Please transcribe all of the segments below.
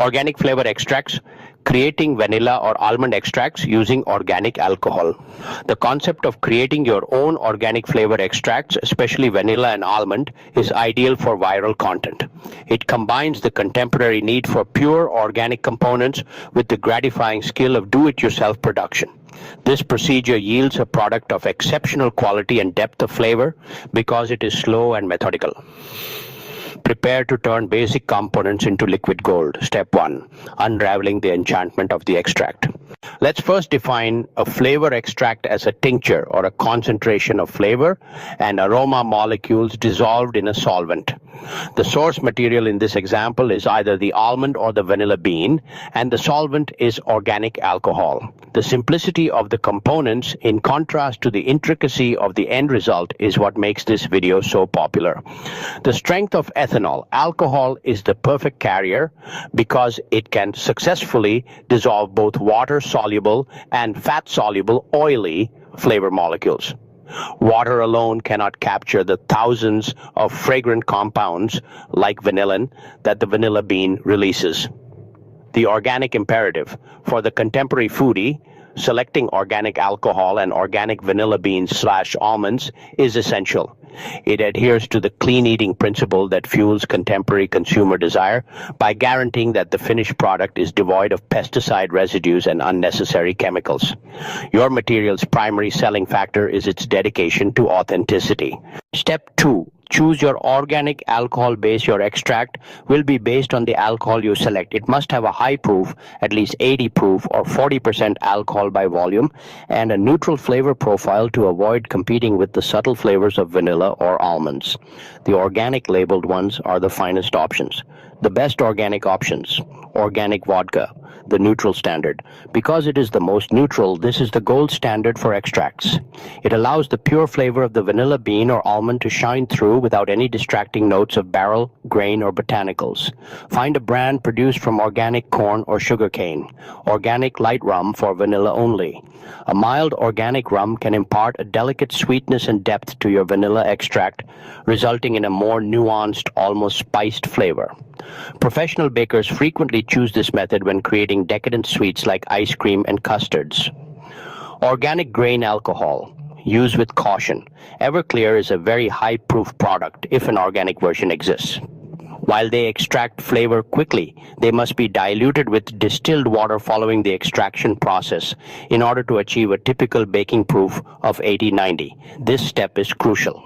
Organic flavor extracts, creating vanilla or almond extracts using organic alcohol. The concept of creating your own organic flavor extracts, especially vanilla and almond, is ideal for viral content. It combines the contemporary need for pure organic components with the gratifying skill of do-it-yourself production. This procedure yields a product of exceptional quality and depth of flavor because it is slow and methodical. Prepare to turn basic components into liquid gold. Step 1. Unraveling the enchantment of the extract. Let's first define a flavor extract as a tincture or a concentration of flavor and aroma molecules dissolved in a solvent. The source material in this example is either the almond or the vanilla bean, and the solvent is organic alcohol. The simplicity of the components, in contrast to the intricacy of the end result, is what makes this video so popular. The strength of ethanol, alcohol, is the perfect carrier because it can successfully dissolve both water-soluble and fat-soluble oily flavor molecules. Water alone cannot capture the thousands of fragrant compounds like vanillin that the vanilla bean releases. The organic imperative for the contemporary foodie selecting organic alcohol and organic vanilla beans/almonds is essential. It adheres to the clean eating principle that fuels contemporary consumer desire by guaranteeing that the finished product is devoid of pesticide residues and unnecessary chemicals. Your material's primary selling factor is its dedication to authenticity. Step 2. Choose your organic alcohol base. Your extract will be based on the alcohol you select. It must have a high proof, at least 80 proof or 40% alcohol by volume, and a neutral flavor profile to avoid competing with the subtle flavors of vanilla or almonds. The organic labeled ones are the finest options. The best organic options: organic vodka, the neutral standard. Because it is the most neutral, this is the gold standard for extracts. It allows the pure flavor of the vanilla bean or almond to shine through without any distracting notes of barrel, grain, or botanicals. Find a brand produced from organic corn or sugarcane. Organic light rum for vanilla only. A mild organic rum can impart a delicate sweetness and depth to your vanilla extract, resulting in a more nuanced, almost spiced flavor. Professional bakers frequently choose this method when creating decadent sweets like ice cream and custards. Organic grain alcohol. Use with caution. Everclear is a very high-proof product if an organic version exists. While they extract flavor quickly, they must be diluted with distilled water following the extraction process in order to achieve a typical baking proof of 80-90. This step is crucial.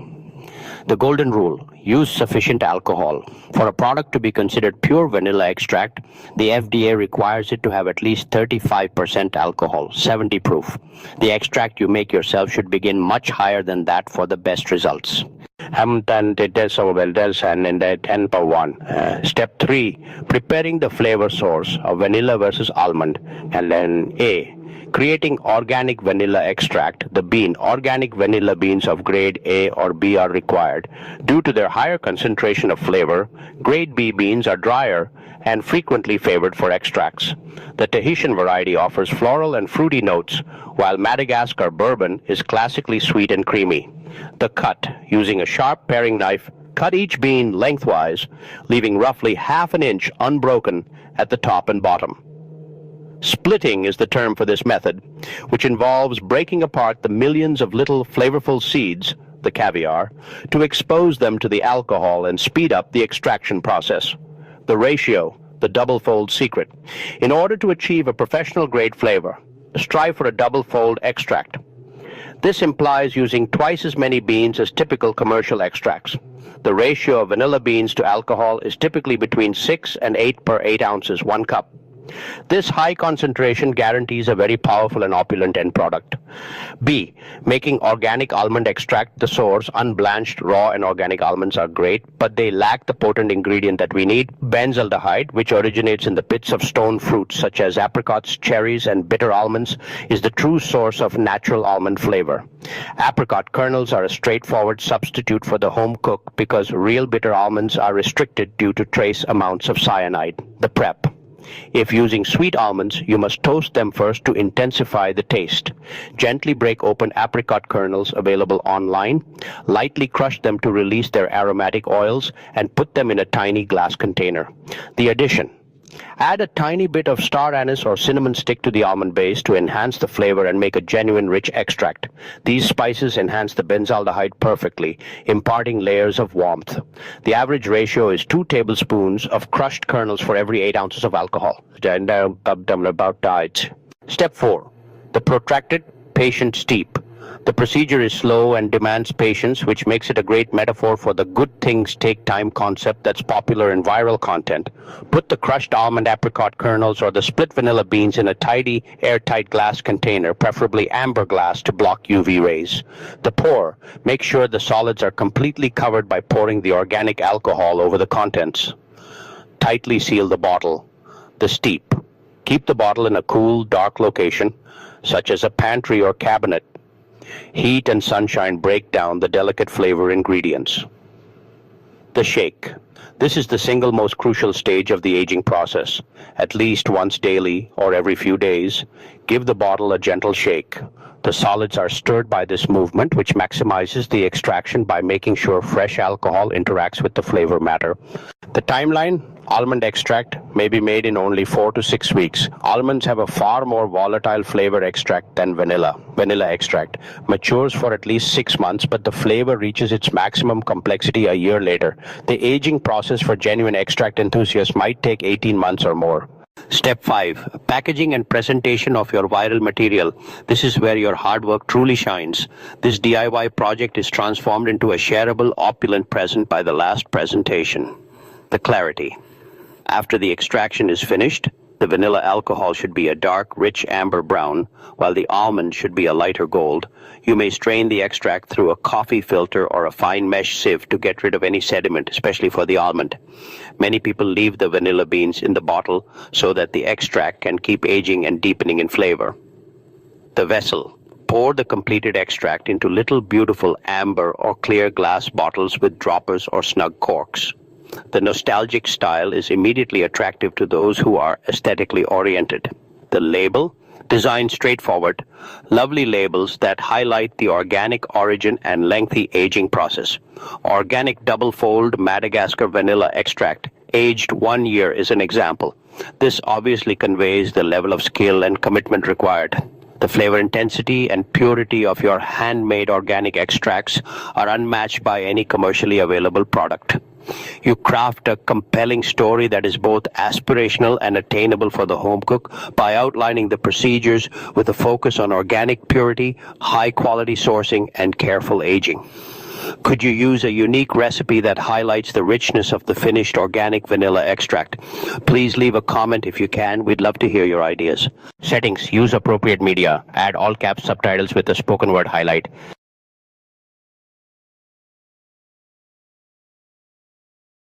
The golden rule: use sufficient alcohol. For a product to be considered pure vanilla extract, the FDA requires it to have at least 35% alcohol, 70 proof. The extract you make yourself should begin much higher than that for the best results. Step 3. Preparing the flavor source of vanilla versus almond. And then A. Creating organic vanilla extract. The bean. Organic vanilla beans of grade A or B are required. Due to their higher concentration of flavor, grade B beans are drier and frequently favored for extracts. The Tahitian variety offers floral and fruity notes, while Madagascar bourbon is classically sweet and creamy. The cut. Using a sharp paring knife, cut each bean lengthwise, leaving roughly half an inch unbroken at the top and bottom. Splitting is the term for this method, which involves breaking apart the millions of little flavorful seeds, the caviar, to expose them to the alcohol and speed up the extraction process. The ratio, the double-fold secret. In order to achieve a professional-grade flavor, strive for a double-fold extract. This implies using twice as many beans as typical commercial extracts. The ratio of vanilla beans to alcohol is typically between 6 and 8 per 8 ounces, 1 cup. This high concentration guarantees a very powerful and opulent end product. B. Making organic almond extract the source. Unblanched, raw and organic almonds are great, but they lack the potent ingredient that we need, benzaldehyde, which originates in the pits of stone fruits such as apricots, cherries, and bitter almonds, is the true source of natural almond flavor. Apricot kernels are a straightforward substitute for the home cook because real bitter almonds are restricted due to trace amounts of cyanide. The prep. If using sweet almonds, you must toast them first to intensify the taste. Gently break open apricot kernels available online, lightly crush them to release their aromatic oils, and put them in a tiny glass container. The addition: Add a tiny bit of star anise or cinnamon stick to the almond base to enhance the flavor and make a genuine rich extract. These spices enhance the benzaldehyde perfectly, imparting layers of warmth. The average ratio is 2 tablespoons of crushed kernels for every 8 ounces of alcohol. Step 4. The protracted patient steep. The procedure is slow and demands patience, which makes it a great metaphor for the good things take time concept that's popular in viral content. Put the crushed almond apricot kernels or the split vanilla beans in a tidy, airtight glass container, preferably amber glass to block UV rays. The pour. Make sure the solids are completely covered by pouring the organic alcohol over the contents. Tightly seal the bottle. The steep. Keep the bottle in a cool, dark location, such as a pantry or cabinet. Heat and sunshine break down the delicate flavor ingredients. The shake. This is the single most crucial stage of the aging process. At least once daily or every few days, give the bottle a gentle shake. The solids are stirred by this movement, which maximizes the extraction by making sure fresh alcohol interacts with the flavor matter. The timeline: almond extract may be made in only 4 to 6 weeks. Almonds have a far more volatile flavor extract than vanilla. Vanilla extract matures for at least 6 months, but the flavor reaches its maximum complexity a year later. The aging process for genuine extract enthusiasts might take 18 months or more. Step 5. Packaging and presentation of your viral material. This is where your hard work truly shines. This DIY project is transformed into a shareable, opulent present by the last presentation. The clarity. After the extraction is finished, the vanilla alcohol should be a dark, rich amber brown, while the almond should be a lighter gold. You may strain the extract through a coffee filter or a fine mesh sieve to get rid of any sediment, especially for the almond. Many people leave the vanilla beans in the bottle so that the extract can keep aging and deepening in flavor. The vessel. Pour the completed extract into little beautiful amber or clear glass bottles with droppers or snug corks. The nostalgic style is immediately attractive to those who are aesthetically oriented. The label, designed straightforward, lovely labels that highlight the organic origin and lengthy aging process. Organic double-fold Madagascar vanilla extract, aged 1 year, is an example. This obviously conveys the level of skill and commitment required. The flavor intensity and purity of your handmade organic extracts are unmatched by any commercially available product. You craft a compelling story that is both aspirational and attainable for the home cook by outlining the procedures with a focus on organic purity, high-quality sourcing, and careful aging. Could you use a unique recipe that highlights the richness of the finished organic vanilla extract? Please leave a comment if you can. We'd love to hear your ideas. Settings. Use appropriate media. Add all caps subtitles with a spoken word highlight.